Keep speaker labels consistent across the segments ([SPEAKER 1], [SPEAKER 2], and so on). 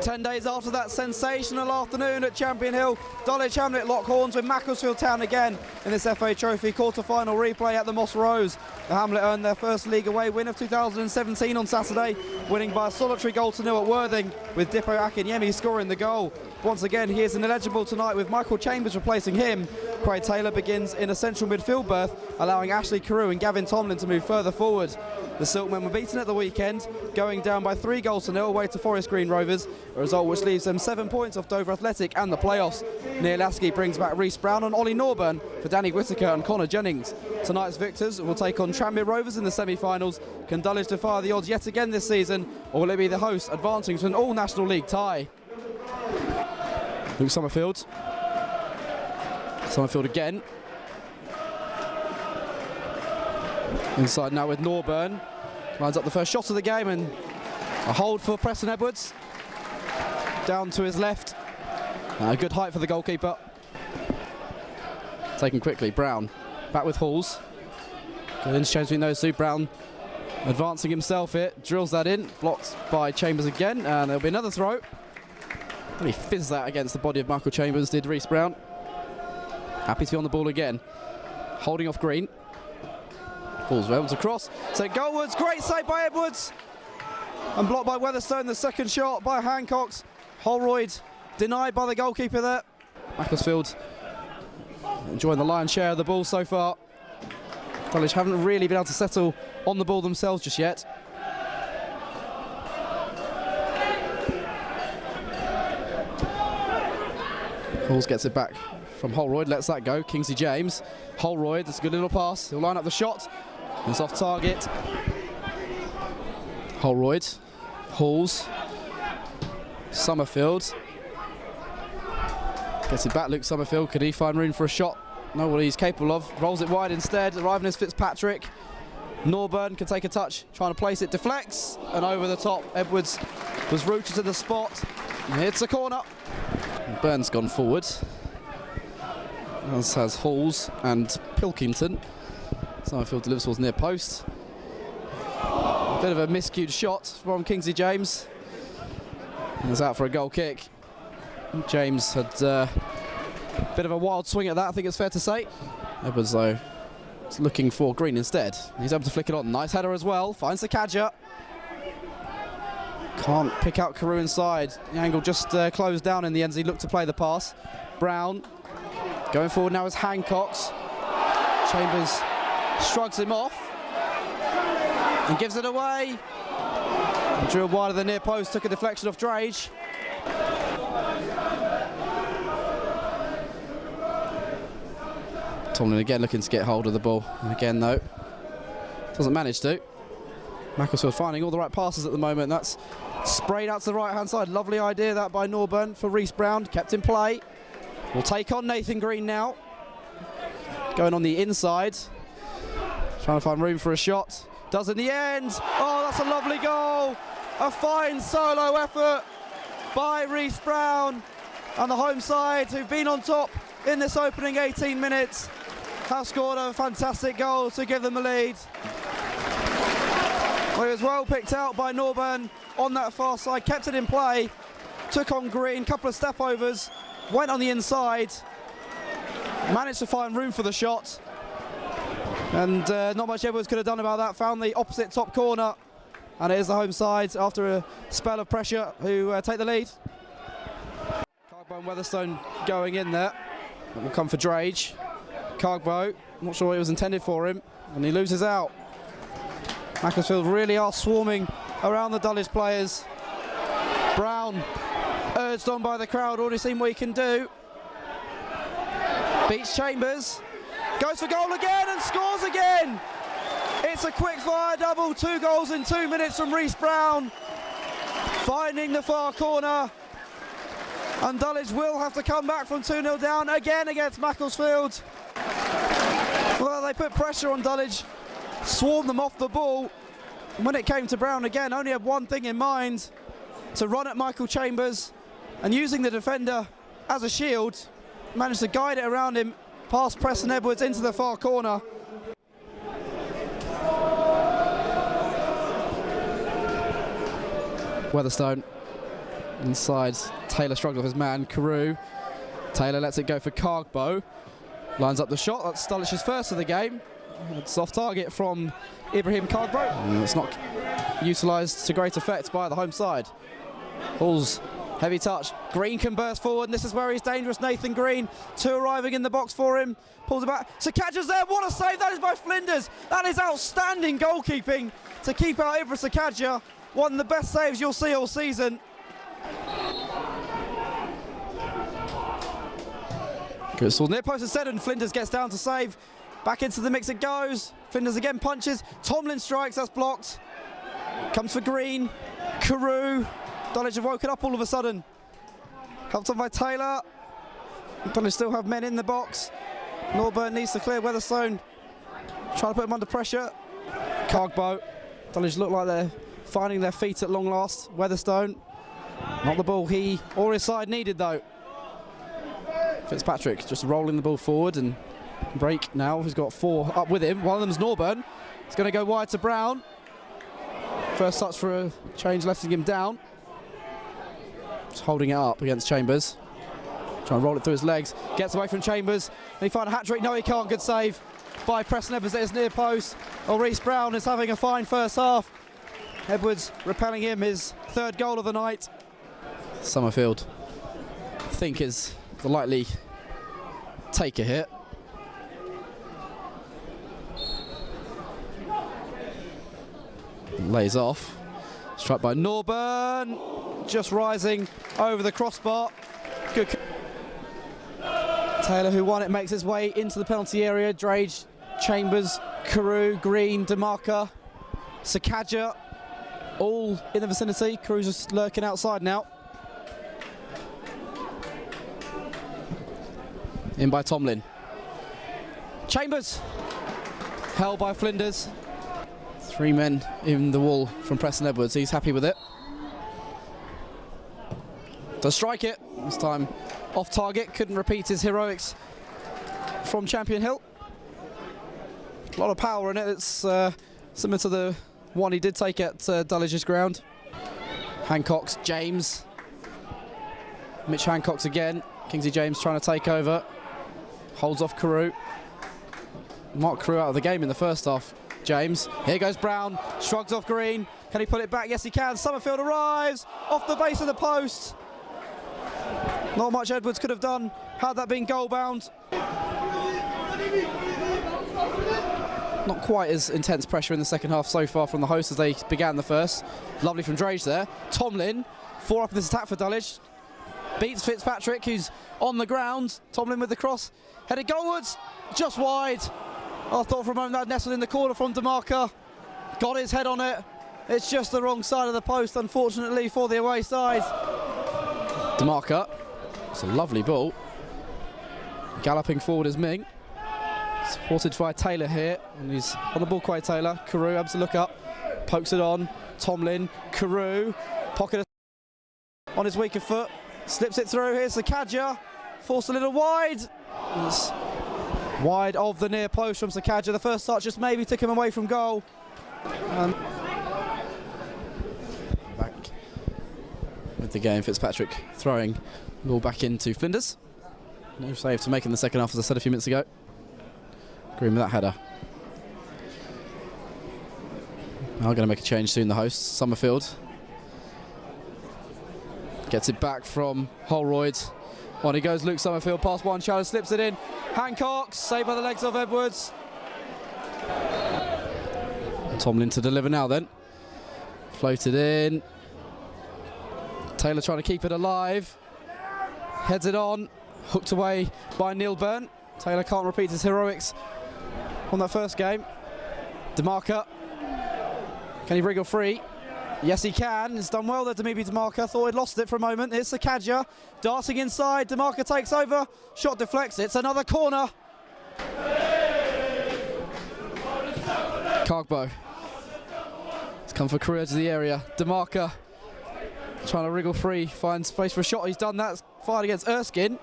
[SPEAKER 1] 10 days after that sensational afternoon at Champion Hill, Dulwich Hamlet lock horns with Macclesfield Town again in this FA Trophy quarter-final replay at the Moss Rose. The Hamlet earned their first league away win of 2017 on Saturday, winning by a solitary goal to nil at Worthing, with Dipo Akinyemi scoring the goal. Once again, he is ineligible tonight with Michael Chambers replacing him. Craig Taylor begins in a central midfield berth, allowing Ashley Carew and Gavin Tomlin to move further forward. The Silkmen were beaten at the weekend, going down by 3 goals to nil away to Forest Green Rovers, a result which leaves them 7 points off Dover Athletic and the playoffs. Neil Lasky brings back Rhys Browne and Ollie Norburn for Danny Whittaker and Connor Jennings. Tonight's victors will take on Tranmere Rovers in the semi-finals. Can Dulwich defy the odds yet again this season, or will it be the hosts advancing to an all-National League tie? Luke Summerfield. Summerfield again. Inside now with Norburn. Lines up the first shot of the game and a hold for Preston Edwards. Down to his left. Good height for the goalkeeper. Taken quickly, Browne. Back with Halls. Good interchange between those two. Browne advancing himself here. Drills that in. Blocked by Chambers again. And there'll be another throw. He fizzed that against the body of Michael Chambers, did Rhys Browne. Happy to be on the ball again. Holding off Green. Ball's Edwards across. So goalwards, great save by Edwards. And blocked by Weatherstone, the second shot by Hancock's. Holroyd denied by the goalkeeper there. Macclesfield enjoying the lion's share of the ball so far. Dulwich haven't really been able to settle on the ball themselves just yet. Halls gets it back from Holroyd, lets that go. Kingsley James. Holroyd, that's a good little pass. He'll line up the shot. It's off target. Holroyd. Halls. Summerfield. Gets it back, Luke Summerfield. Could he find room for a shot? No, what he's capable of. Rolls it wide instead. Arriving as Fitzpatrick. Norburn can take a touch. Trying to place it. Deflects. And over the top. Edwards was rooted to the spot. And hits a corner. Burns gone forward, as has Halls and Pilkington. Summerfield delivers towards near post. A bit of a miscued shot from Kingsley James. He's out for a goal kick. James had a bit of a wild swing at that, I think it's fair to say. Edwards, though, is looking for Green instead. He's able to flick it on. Nice header as well. Finds Sekajja. Can't pick out Carew inside. The angle just closed down in the end as he looked to play the pass. Browne going forward now is Hancock's. Chambers shrugs him off and gives it away. And drilled wide of the near post, took a deflection off Drage. Tomlin again looking to get hold of the ball. And again though, doesn't manage to. Macclesfield finding all the right passes at the moment. That's sprayed out to the right-hand side. Lovely idea that by Norburn for Rhys Browne. Kept in play. Will take on Nathan Green now. Going on the inside. Trying to find room for a shot. Does in the end. Oh, that's a lovely goal. A fine solo effort by Rhys Browne. And the home side, who've been on top in this opening 18 minutes, have scored a fantastic goal to give them the lead. Well, he was well picked out by Norburn on that far side, kept it in play, took on Green, couple of step overs, went on the inside, managed to find room for the shot, and not much Edwards could have done about that. Found the opposite top corner, and it is the home side after a spell of pressure who take the lead. Cargbo and Weatherstone going in there. It will come for Drage. Cargbo, not sure what it was intended for him, and he loses out. Macclesfield really are swarming around the Dulwich players. Browne, urged on by the crowd, already seen what he can do. Beats Chambers, goes for goal again and scores again. It's a quick fire double, 2 goals in 2 minutes from Rhys Browne. Finding the far corner. And Dulwich will have to come back from 2-0 down again against Macclesfield. Well, they put pressure on Dulwich, swarmed them off the ball. And when it came to Browne again, only had one thing in mind, to run at Michael Chambers, and using the defender as a shield, managed to guide it around him past Preston Edwards into the far corner. Weatherstone Inside, Taylor struggles with his man, Carew. Taylor lets it go for Cargbo. Lines up the shot, that's Dulwich's first of the game. It's off target from Ibrahim Cargbo. It's not utilised to great effect by the home side. Hall's heavy touch. Green can burst forward, and this is where he's dangerous. Nathan Green, two arriving in the box for him. Pulls it back. Sekajja's there. What a save that is by Flinders. That is outstanding goalkeeping to keep out Ibra Sekajja. One of the best saves you'll see all season. Good. So near post is set, and Flinders gets down to save. Back into the mix it goes. Flinders again punches. Tomlin strikes. That's blocked. Comes for Green. Carew. Dulwich have woken up all of a sudden. Helped on by Taylor. Dulwich still have men in the box. Norburn needs to clear Weatherstone. Trying to put him under pressure. Cargbo. Dulwich look like they're finding their feet at long last. Weatherstone. Not the ball he or his side needed though. Fitzpatrick just rolling the ball forward and break now. He's got four up with him. One of them's Norburn. It's going to go wide to Browne. First touch for a change, letting him down. Just holding it up against Chambers. Trying to roll it through his legs. Gets away from Chambers. Can he find a hat-trick? No, he can't. Good save by Preston Edwards at his near post. Rhys Browne is having a fine first half. Edwards repelling him, his third goal of the night. Summerfield, I think, is the likely taker here. Lays off. Struck by Norburn. Just rising over the crossbar. Good. Taylor, who won it, makes his way into the penalty area. Drage, Chambers, Carew, Green, Dumaka, Sekajja, all in the vicinity. Carew's just lurking outside now. In by Tomlin. Chambers, held by Flinders. Three men in the wall from Preston Edwards. He's happy with it. Does strike it. This time off target. Couldn't repeat his heroics from Champion Hill. A lot of power in it. It's similar to the one he did take at Dulwich's ground. Hancock's James. Mitch Hancock's again. Kingsley James trying to take over. Holds off Carew. Mark Carew out of the game in the first half. James. Here goes Browne. Shrugs off Green. Can he put it back? Yes, he can. Summerfield arrives off the base of the post. Not much Edwards could have done had that been goal bound. Not quite as intense pressure in the second half so far from the hosts as they began the first. Lovely from Drage there. Tomlin, four up in this attack for Dulwich. Beats Fitzpatrick, who's on the ground. Tomlin with the cross. Headed goalwards. Just wide. I thought for a moment that nestled in the corner from Dumaka. Got his head on it. It's just the wrong side of the post, unfortunately, for the away side. Dumaka. It's a lovely ball. Galloping forward is Ming. Supported by Taylor here. And he's on the ball quite Taylor. Carew has to look up. Pokes it on. Tomlin. Carew. Pocket on his weaker foot. Slips it through. Here's Sekajja. Forced a little wide. It's wide of the near post from Sekajja. The first touch just maybe took him away from goal. Back with the game. Fitzpatrick throwing the ball back into Flinders. No save to make in the second half, as I said a few minutes ago. Green with that header. Now going to make a change soon, the hosts. Summerfield gets it back from Holroyd. On he goes, Luke Summerfield, past one, challenge, slips it in. Hancock, saved by the legs of Edwards. Tomlin to deliver now then. Floated in. Taylor trying to keep it alive. Heads it on. Hooked away by Neil Byrne. Taylor can't repeat his heroics on that first game. Dumaka. Can he wriggle free? Yes, he can. He's done well there, Dumebi Dumaka. Thought he'd lost it for a moment. Here's Sekajja. Darting inside. Dumaka takes over. Shot deflects. It's another corner. Cargbo. It's come for Carew to the area. Dumaka trying to wriggle free. Finds space for a shot. He's done that. It's fired against Erskine.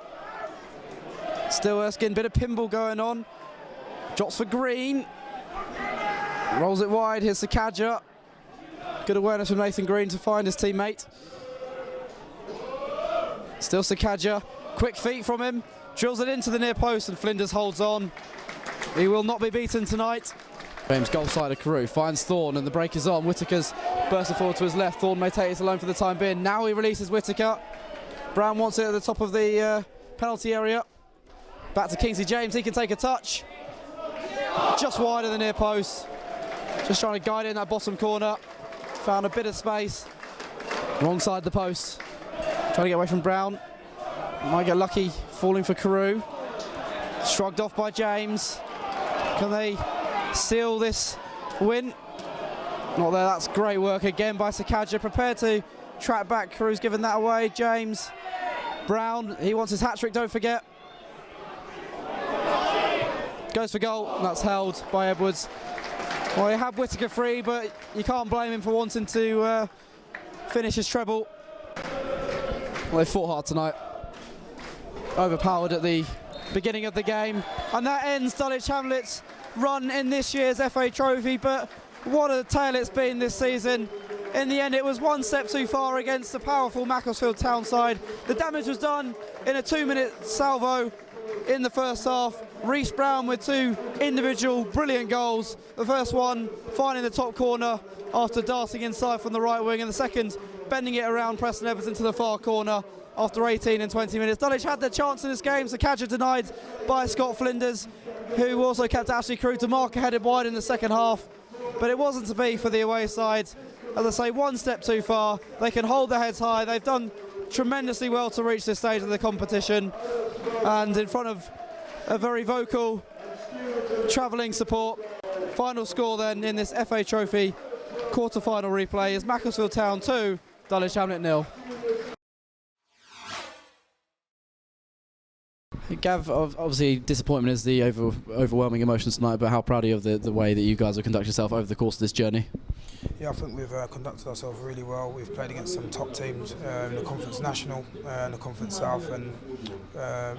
[SPEAKER 1] Still Erskine. Bit of pinball going on. Drops for Green. Rolls it wide. Here's Sekajja. Good awareness from Nathan Green to find his teammate. Still Sekajja, quick feet from him, drills it into the near post and Flinders holds on. He will not be beaten tonight. James goal side of Carew finds Thorne and the break is on. Whittaker's bursting forward to his left. Thorne may take it alone for the time being. Now he releases Whittaker. Browne wants it at the top of the penalty area. Back to Kingsley James, he can take a touch. Just wide of the near post. Just trying to guide in that bottom corner. Found a bit of space. Wrong side the post. Trying to get away from Browne. Might get lucky falling for Carew. Shrugged off by James. Can they seal this win? Not there, that's great work again by Sekajja. Prepared to track back. Carew's given that away. James. Browne, he wants his hat-trick, don't forget. Goes for goal, and that's held by Edwards. Well, he had Whittaker free, but you can't blame him for wanting to finish his treble. Well, they fought hard tonight. Overpowered at the beginning of the game. And that ends Dulwich Hamlet's run in this year's FA Trophy, but what a tale it's been this season. In the end, it was one step too far against the powerful Macclesfield town side. The damage was done in a 2-minute salvo in the first half. Rhys Browne with 2 individual brilliant goals. The first one finding the top corner after darting inside from the right wing, and the second bending it around Preston Everton to the far corner after 18 and 20 minutes. Dulwich had their chance in this game. Sekajja denied by Scott Flinders, who also kept Ashley Carew. Dumaka headed wide in the second half, but it wasn't to be for the away side. As I say, one step too far. They can hold their heads high. They've done tremendously well to reach this stage of the competition, and in front of a very vocal travelling support. Final score then in this FA Trophy quarter-final replay is Macclesfield Town 2, Dulwich Hamlet 0. Gav, obviously disappointment is the overwhelming emotions tonight, but how proud are you of the way that you guys have conducted yourself over the course of this journey?
[SPEAKER 2] Yeah, I think we've conducted ourselves really well. We've played against some top teams in the Conference National and the Conference South, and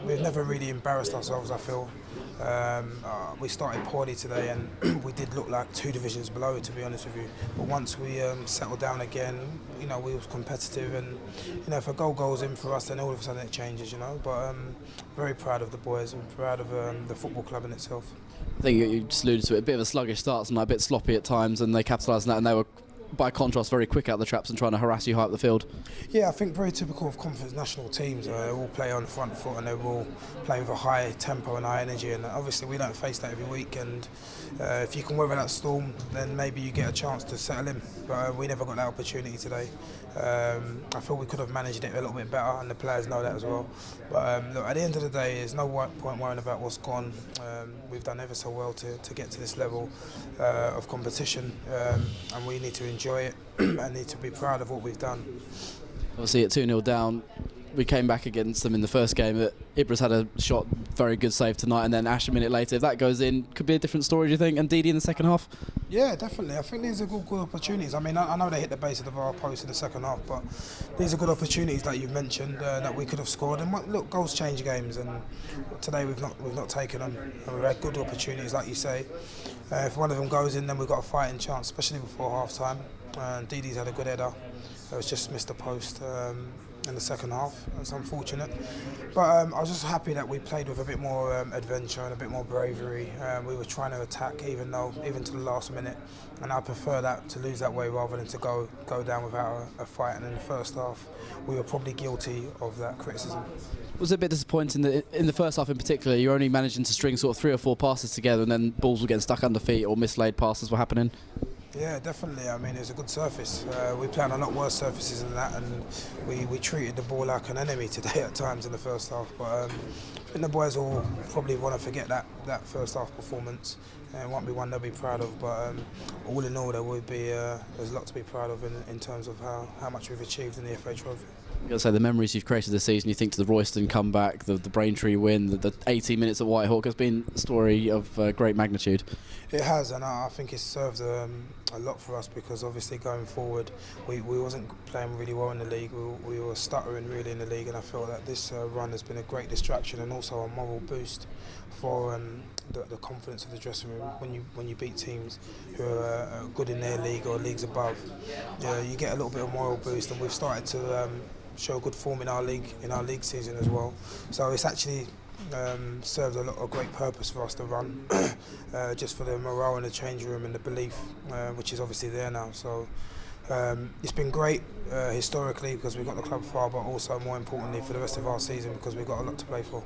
[SPEAKER 2] we've never really embarrassed ourselves, I feel. We started poorly today, and we did look like 2 divisions below, to be honest with you. But once we settled down again, you know, we was competitive, and you know, if a goal goes in for us, then all of a sudden it changes, you know. But very proud of the boys and proud of the football club in itself.
[SPEAKER 1] I think you just alluded to it, a bit of a sluggish start tonight, a bit sloppy at times, and they capitalised on that, and they were, by contrast, very quick out the traps and trying to harass you high up the field. Yeah,
[SPEAKER 2] I think very typical of Conference National teams. They all play on the front foot, and they're all playing with a high tempo and high energy, and obviously we don't face that every week, and if you can weather that storm, then maybe you get a chance to settle in, but we never got that opportunity today. I feel we could have managed it a little bit better, and the players know that as well. But look, at the end of the day, there's no point worrying about what's gone. We've done ever so well to get to this level of competition, and we need to enjoy it and need to be proud of what we've done.
[SPEAKER 1] Obviously at 2-0 down, we came back against them in the first game. Ibra's had a shot, very good save tonight, and then Ash a minute later. If that goes in, could be a different story, do you think? And Didi in the second half?
[SPEAKER 2] Yeah, definitely. I think these are good opportunities. I mean, I know they hit the base of the bar post in the second half, but these are good opportunities that you've mentioned that we could have scored. And look, goals change games, and today we've not taken them. And we've had good opportunities, like you say. If one of them goes in, then we've got a fighting chance, especially before half time. Didi's had a good header. It was just missed the post in the second half. It's unfortunate, but I was just happy that we played with a bit more adventure and a bit more bravery. We were trying to attack even to the last minute, and I prefer that, to lose that way rather than to go down without a fight. And in the first half we were probably guilty of that criticism.
[SPEAKER 1] Was it a bit disappointing that in the first half in particular you're only managing to string sort of 3 or 4 passes together, and then balls were getting stuck under feet or mislaid passes were happening?
[SPEAKER 2] Yeah, definitely. I mean, it's a good surface. We played on a lot worse surfaces than that, and we treated the ball like an enemy today at times in the first half. But I think the boys will probably want to forget that first half performance, and it won't be one they'll be proud of. But all in all, there will be there's a lot to be proud of in terms of how much we've achieved in the FA Trophy.
[SPEAKER 1] I've got to say, the memories you've created this season, you think to the Royston comeback, the Braintree win, the 18 minutes at Whitehawk, has been a story of great magnitude.
[SPEAKER 2] It has, and I think it's served a lot for us, because obviously going forward we wasn't playing really well in the league. We were stuttering really in the league, and I feel that this run has been a great distraction and also a moral boost for the confidence of the dressing room. When you beat teams who are good in their league or leagues above, you get a little bit of moral boost, and we've started to show good form in our league season as well. So it's actually served a lot of great purpose for us to run, just for the morale in the change room and the belief, which is obviously there now. So it's been great historically because we've got the club far, but also more importantly for the rest of our season because we've got a lot to play for.